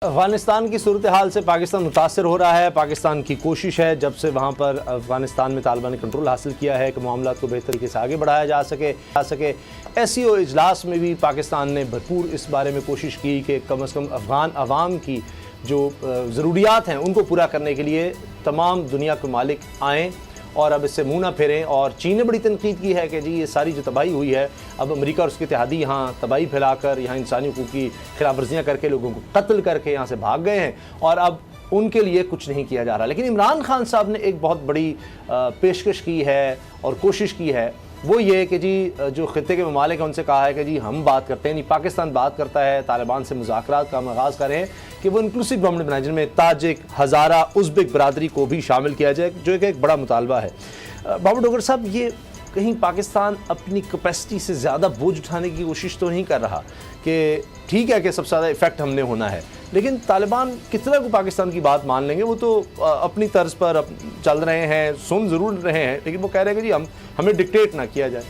افغانستان کی صورتحال سے پاکستان متاثر ہو رہا ہے. پاکستان کی کوشش ہے جب سے وہاں پر افغانستان میں طالبان نے کنٹرول حاصل کیا ہے کہ معاملات کو بہتر طریقے سے آگے بڑھایا جا سکے. ایسی اجلاس میں بھی پاکستان نے بھرپور اس بارے میں کوشش کی کہ کم از کم افغان عوام کی جو ضروریات ہیں ان کو پورا کرنے کے لیے تمام دنیا کے ممالک آئیں اور اب اس سے منہ نہ پھیریں. اور چین نے بڑی تنقید کی ہے کہ جی یہ ساری جو تباہی ہوئی ہے اب امریکہ اور اس کے اتحادی یہاں تباہی پھیلا کر یہاں انسانی حقوق کی خلاف ورزیاں کر کے لوگوں کو قتل کر کے یہاں سے بھاگ گئے ہیں اور اب ان کے لیے کچھ نہیں کیا جا رہا. لیکن عمران خان صاحب نے ایک بہت بڑی پیشکش کی ہے اور کوشش کی ہے, وہ یہ کہ جی جو خطے کے ممالک ہیں ان سے کہا ہے کہ جی ہم بات کرتے ہیں, نہیں پاکستان بات کرتا ہے, طالبان سے مذاکرات کا آغاز کریں کہ وہ انکلوسیو گورنمنٹ بنائیں جن میں تاجک, ہزارہ, ازبک برادری کو بھی شامل کیا جائے, جو کہ ایک بڑا مطالبہ ہے. بابو ڈوگر صاحب, یہ کہیں پاکستان اپنی کیپیسٹی سے زیادہ بوجھ اٹھانے کی کوشش تو نہیں کر رہا کہ ٹھیک ہے کہ سب سے زیادہ ایفیکٹ ہم نے ہونا ہے, لیکن طالبان کتنا کو پاکستان کی بات مان لیں گے؟ وہ تو اپنی طرز پر چل رہے ہیں, سن ضرور رہے ہیں, لیکن وہ کہہ رہے ہیں کہ جی ہمیں ڈکٹیٹ نہ کیا جائے.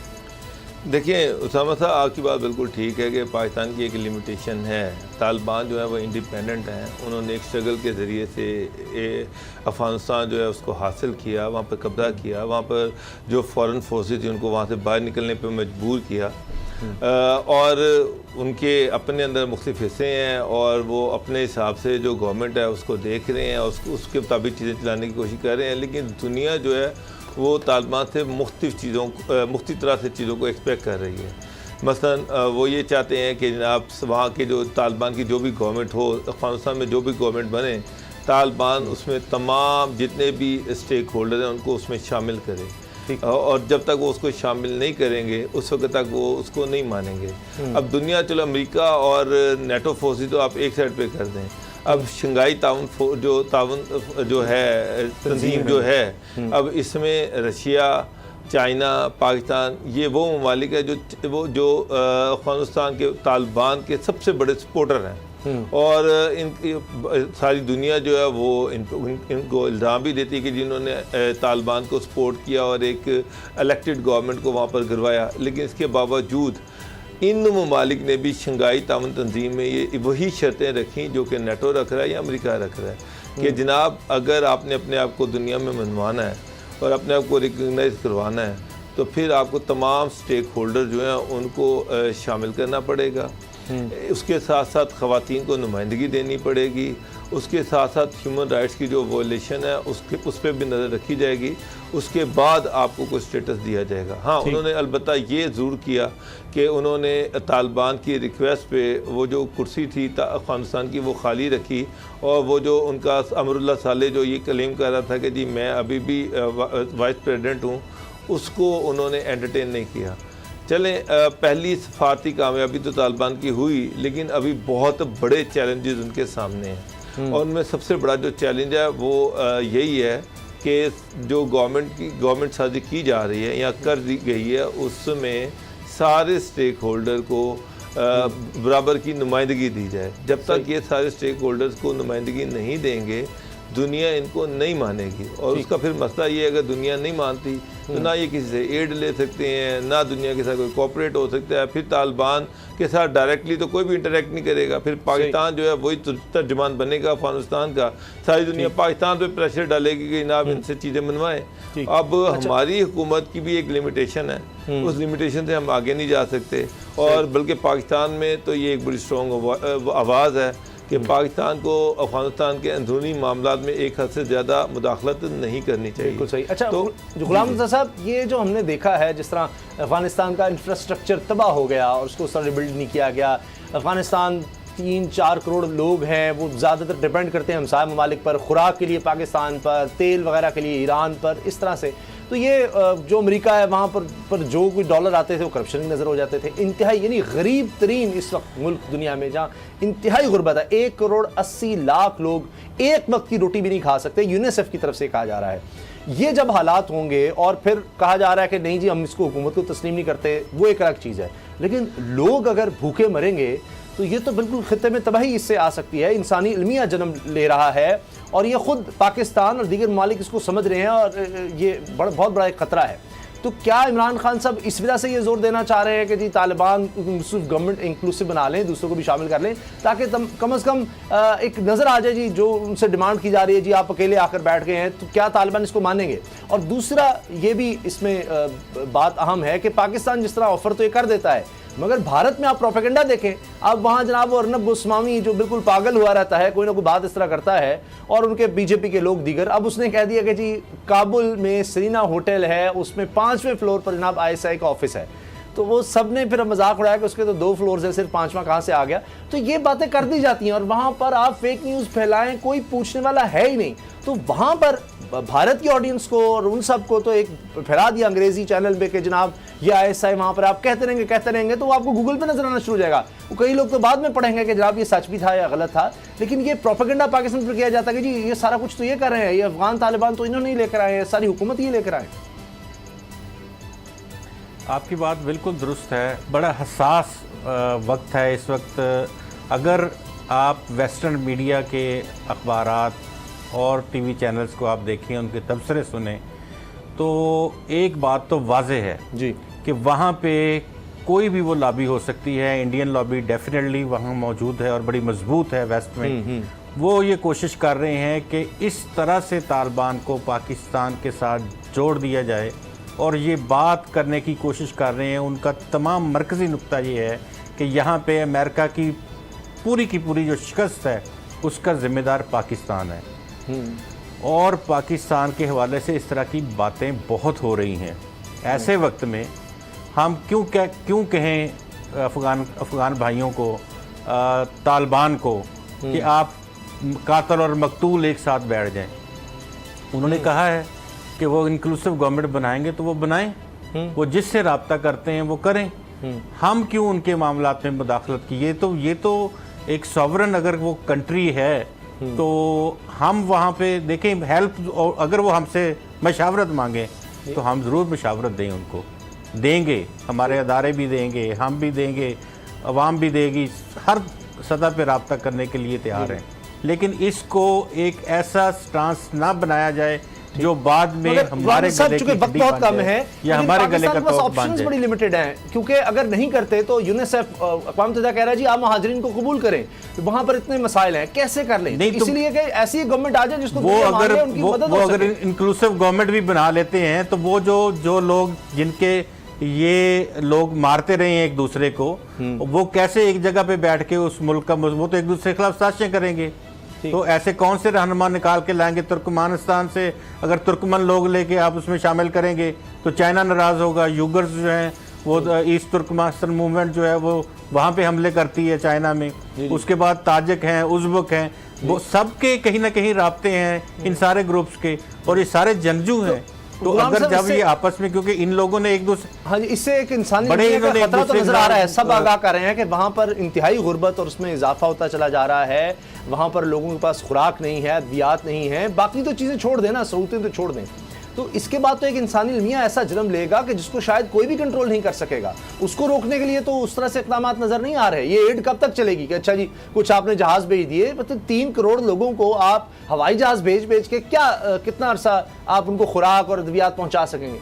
دیکھیں اسامہ صاحب, آپ کی بات بالکل ٹھیک ہے کہ پاکستان کی ایک لمیٹیشن ہے. طالبان جو ہے وہ انڈیپینڈنٹ ہیں, انہوں نے ایک اسٹرگل کے ذریعے سے افغانستان جو ہے اس کو حاصل کیا, وہاں پہ قبضہ کیا, وہاں پر جو فورن فورسز تھی ان کو وہاں سے باہر نکلنے پہ مجبور کیا, اور ان کے اپنے اندر مختلف حصے ہیں اور وہ اپنے حساب سے جو گورنمنٹ ہے اس کو دیکھ رہے ہیں اور اس کے مطابق چیزیں چلانے کی کوشش کر رہے ہیں. لیکن دنیا جو ہے وہ طالبان سے مختلف طرح سے چیزوں کو ایکسپیکٹ کر رہی ہے. مثلا وہ یہ چاہتے ہیں کہ جناب وہاں کے جو طالبان کی جو بھی گورنمنٹ ہو, افغانستان میں جو بھی گورنمنٹ بنے, طالبان اس میں تمام جتنے بھی اسٹیک ہولڈر ہیں ان کو اس میں شامل کرے, اور جب تک وہ اس کو شامل نہیں کریں گے اس وقت تک وہ اس کو نہیں مانیں گے. اب دنیا, چلو امریکہ اور نیٹو فورسز تو آپ ایک سائڈ پہ کر دیں, اب شنگھائی تعاون جو ہے تنظیم جو ہے, اب اس میں رشیا, چائنا, پاکستان, یہ وہ ممالک ہے جو افغانستان کے طالبان کے سب سے بڑے سپورٹر ہیں. اور ان کی ساری دنیا جو ہے وہ ان کو الزام بھی دیتی ہے کہ جنہوں نے طالبان کو سپورٹ کیا اور ایک الیکٹڈ گورنمنٹ کو وہاں پر گروایا. لیکن اس کے باوجود ان ممالک نے بھی شنگھائی تعاون تنظیم میں یہ وہی شرطیں رکھیں جو کہ نیٹو رکھ رہا ہے یا امریکہ رکھ رہا ہے کہ جناب اگر آپ نے اپنے آپ کو دنیا میں منوانا ہے اور اپنے آپ کو ریکگنائز کروانا ہے تو پھر آپ کو تمام سٹیک ہولڈر جو ہیں ان کو شامل کرنا پڑے گا. اس کے ساتھ ساتھ خواتین کو نمائندگی دینی پڑے گی, اس کے ساتھ ساتھ ہیومن رائٹس کی جو وائلیشن ہے اس پہ بھی نظر رکھی جائے گی. اس کے بعد آپ کو کوئی سٹیٹس دیا جائے گا. ہاں, انہوں نے البتہ یہ ضرور کیا کہ انہوں نے طالبان کی ریکویسٹ پہ وہ جو کرسی تھی افغانستان کی وہ خالی رکھی, اور وہ جو ان کا امر اللہ صالح جو یہ کلیم کر رہا تھا کہ جی میں ابھی بھی وائس پریزیڈنٹ ہوں, اس کو انہوں نے انٹرٹین نہیں کیا. چلیں, پہلی سفارتی کامیابی تو طالبان کی ہوئی, لیکن ابھی بہت بڑے چیلنجز ان کے سامنے ہیں, اور ان میں سب سے بڑا جو چیلنج ہے وہ یہی ہے کہ جو گورنمنٹ سازی کی جا رہی ہے یا کر دی گئی ہے اس میں سارے سٹیک ہولڈر کو برابر کی نمائندگی دی جائے. جب تک یہ سارے سٹیک ہولڈرز کو نمائندگی نہیں دیں گے دنیا ان کو نہیں مانے گی, اور اس کا پھر مسئلہ یہ ہے اگر دنیا نہیں مانتی تو نہ یہ کسی سے ایڈ لے سکتے ہیں, نہ دنیا کے ساتھ کوئی کوپریٹ ہو سکتا ہے. پھر طالبان کے ساتھ ڈائریکٹلی تو کوئی بھی انٹریکٹ نہیں کرے گا. پھر پاکستان جو ہے وہی ترجمان بنے گا افغانستان کا, ساری دنیا پاکستان پہ پریشر ڈالے گی کہ جناب ان سے چیزیں منوائیں. اب ہماری حکومت کی بھی ایک لمیٹیشن ہے, اس لمیٹیشن سے ہم آگے نہیں جا سکتے, اور بلکہ پاکستان میں تو یہ ایک بڑی اسٹرانگ آواز ہے کہ پاکستان کو افغانستان کے اندرونی معاملات میں ایک حد سے زیادہ مداخلت نہیں کرنی چاہیے. بالکل صحیح. اچھا غلام رضا صاحب, یہ جو ہم نے دیکھا ہے جس طرح افغانستان کا انفراسٹرکچر تباہ ہو گیا اور اس کو اس طرح ریبلڈ نہیں کیا گیا, افغانستان 3-4 کروڑ لوگ ہیں, وہ زیادہ تر ڈیپینڈ کرتے ہیں ہمسایہ ممالک پر, خوراک کے لیے پاکستان پر, تیل وغیرہ کے لیے ایران پر, اس طرح سے. تو یہ جو امریکہ ہے وہاں پر جو کوئی ڈالر آتے تھے وہ کرپشن کی نظر ہو جاتے تھے. انتہائی یعنی غریب ترین اس وقت ملک دنیا میں جہاں انتہائی غربت ہے, 1,80,00,000 لوگ ایک وقت کی روٹی بھی نہیں کھا سکتے, یونیسیف کی طرف سے کہا جا رہا ہے. یہ جب حالات ہوں گے اور پھر کہا جا رہا ہے کہ نہیں جی ہم اس کو حکومت کو تسلیم نہیں کرتے, وہ ایک الگ چیز ہے, لیکن لوگ اگر بھوکے مریں گے تو یہ تو بالکل خطے میں تباہی اس سے آ سکتی ہے. انسانی المیہ جنم لے رہا ہے, اور یہ خود پاکستان اور دیگر ممالک اس کو سمجھ رہے ہیں, اور یہ بہت بڑا ایک خطرہ ہے. تو تو کیا عمران خان صاحب اس وجہ سے یہ زور دینا چاہ رہے ہیں کہ جی طالبان گورنمنٹ انکلوسیو بنا لیں, دوسروں کو بھی شامل کر لیں, تاکہ کم از کم ایک نظر آ جائے جی جو ان سے ڈیمانڈ کی جا رہی ہے جی آپ اکیلے آ کر بیٹھ گئے ہیں, تو کیا طالبان اس کو مانیں گے؟ اور دوسرا یہ بھی اس میں بات اہم ہے کہ پاکستان جس طرح آفر تو یہ کر دیتا ہے, مگر بھارت میں آپ پروپیگنڈا دیکھیں, اب وہاں جناب وہ ارنب گوسوامی جو بالکل پاگل ہوا رہتا ہے, کوئی نہ کوئی بات اس طرح کرتا ہے, اور ان کے بی جے پی کے لوگ دیگر, اب اس نے کہہ دیا کہ جی کابل میں سرینا ہوٹل ہے, اس میں 5ویں فلور پر جناب ISI کا آفس ہے. تو وہ سب نے پھر مذاق اڑایا کہ اس کے تو 2 فلورز ہیں, صرف 5واں کہاں سے آ گیا. تو یہ باتیں کر دی جاتی ہیں, اور وہاں پر آپ فیک نیوز پھیلائیں, کوئی پوچھنے والا ہے ہی نہیں. تو وہاں پر بھارت کی آڈینس کو اور ان سب کو تو ایک پھیلا دیا انگریزی چینل پہ کہ جناب یہ ISI وہاں پر آپ کہتے رہیں گے تو وہ آپ کو گوگل پہ نظر آنا شروع ہو جائے گا. کئی لوگ تو بعد میں پڑھیں گے کہ جناب یہ سچ بھی تھا یا غلط تھا, لیکن یہ پروپیگنڈا پاکستان پر کیا جاتا ہے کہ جی یہ سارا کچھ تو یہ کر رہے ہیں, یہ افغان طالبان تو انہوں نے لے کر آئے ہیں, ساری حکومت یہ لے کر آئے. آپ کی بات بالکل درست ہے. بڑا حساس وقت ہے اس وقت. اگر آپ ویسٹرن میڈیا کے اخبارات اور ٹی وی چینلز کو آپ دیکھیں, ان کے تبصرے سنیں, تو ایک بات تو واضح ہے جی کہ وہاں پہ کوئی بھی وہ لابی ہو سکتی ہے. انڈین لابی ڈیفینیٹلی وہاں موجود ہے اور بڑی مضبوط ہے ویسٹ میں. وہ یہ کوشش کر رہے ہیں کہ اس طرح سے طالبان کو پاکستان کے ساتھ جوڑ دیا جائے, اور یہ بات کرنے کی کوشش کر رہے ہیں. ان کا تمام مرکزی نقطہ یہ ہے کہ یہاں پہ امریکہ کی پوری جو شکست ہے اس کا ذمہ دار پاکستان ہے, اور پاکستان کے حوالے سے اس طرح کی باتیں بہت ہو رہی ہیں. ایسے وقت میں ہم کیوں کہیں افغان بھائیوں کو, طالبان کو, کہ آپ قاتل اور مقتول ایک ساتھ بیٹھ جائیں. انہوں نے کہا ہے کہ وہ انکلوسیو گورنمنٹ بنائیں گے تو وہ بنائیں, وہ جس سے رابطہ کرتے ہیں وہ کریں. ہم کیوں ان کے معاملات میں مداخلت کی؟ یہ تو ایک سوورن اگر وہ کنٹری ہے تو ہم وہاں پہ دیکھیں ہیلپ, اگر وہ ہم سے مشاورت مانگیں تو ہم ضرور مشاورت دیں, ان کو دیں گے, ہمارے ادارے بھی دیں گے, ہم بھی دیں گے, عوام بھی دے گی, ہر سطح پہ رابطہ کرنے کے لیے تیار ہیں. لیکن اس کو ایک ایسا سٹانس نہ بنایا جائے جو بعد میں ہمارے گلے کی ہڈی بن جائے یا ہمارے گلے کا توق بن جائے. بڑی لمیٹڈ ہیں, کیونکہ اگر نہیں کرتے تو یونیسیف اقوام متحدہ کہہ رہا ہے جی آپ مہاجرین کو قبول کریں, وہاں پر اتنے مسائل ہیں, کیسے کر لیں؟ اسی لیے کہ ایسی گورنمنٹ آ جائے جس کو وہ اگر انکلوسیو گورنمنٹ بھی بنا لیتے ہیں تو وہ جو لوگ جن کے یہ لوگ مارتے رہے ہیں ایک دوسرے کو, وہ کیسے ایک جگہ پہ بیٹھ کے اس ملک کا, وہ تو ایک دوسرے کے خلاف سازشیں کریں گے. تو ایسے کون سے رہنما نکال کے لائیں گے ترکمانستان سے؟ اگر ترکمن لوگ لے کے آپ اس میں شامل کریں گے تو چائنا ناراض ہوگا. یوگرز جو ہیں وہ ایسٹ ترکمانستان موومنٹ جو ہے وہ وہاں پہ حملے کرتی ہے چائنا میں. اس کے بعد تاجک ہیں, ازبک ہیں, وہ سب کے کہیں نہ کہیں رابطے ہیں ان سارے گروپس کے, اور یہ سارے جنگجو ہیں. تو اگر جب یہ آپس میں, کیونکہ ان لوگوں نے ایک دوسرے, ہاں جی, اس سے ایک انسانی خطرہ تو نظر آ رہا ہے. سب آگاہ کر رہے ہیں کہ وہاں پر انتہائی غربت اور اس میں اضافہ ہوتا چلا جا رہا ہے. وہاں پر لوگوں کے پاس خوراک نہیں ہے, ادویات نہیں ہیں, باقی تو چیزیں چھوڑ دیں نا, سہولتیں تو چھوڑ دیں. تو اس کے بعد تو ایک انسانی المیہ ایسا جنم لے گا کہ جس کو شاید کوئی بھی کنٹرول نہیں کر سکے گا. اس کو روکنے کے لیے تو اس طرح سے اقدامات نظر نہیں آ رہے. یہ ایڈ کب تک چلے گی کہ اچھا جی کچھ آپ نے جہاز بھیج دیے, مطلب 3 کروڑ لوگوں کو آپ ہوائی جہاز بھیج کے کتنا عرصہ آپ ان کو خوراک اور ادویات پہنچا سکیں گے؟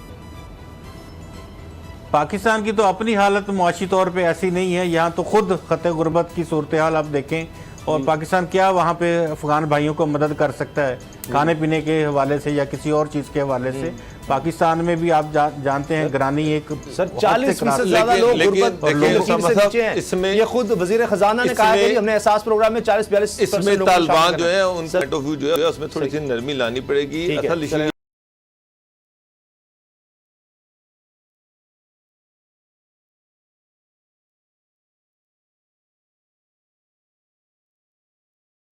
پاکستان کی تو اپنی حالت معاشی طور پہ ایسی نہیں ہے. یہاں تو خود خطے غربت کی صورتحال آپ دیکھیں, اور پاکستان کیا وہاں پہ افغان بھائیوں کو مدد کر سکتا ہے کھانے پینے کے حوالے سے یا کسی اور چیز کے حوالے سے. پاکستان میں بھی آپ جانتے ہیں گرانی ایک 40% زیادہ لوگ غربت اور لوگوں سے نیچے ہیں. یہ خود وزیر خزانہ نے کہا کہ ہم نے احساس پروگرام میں 40-42% اس میں طالبان جو ہے ان کا پوائنٹ آف ویو جو ہے اس میں تھوڑی سی نرمی لانی پڑے گی.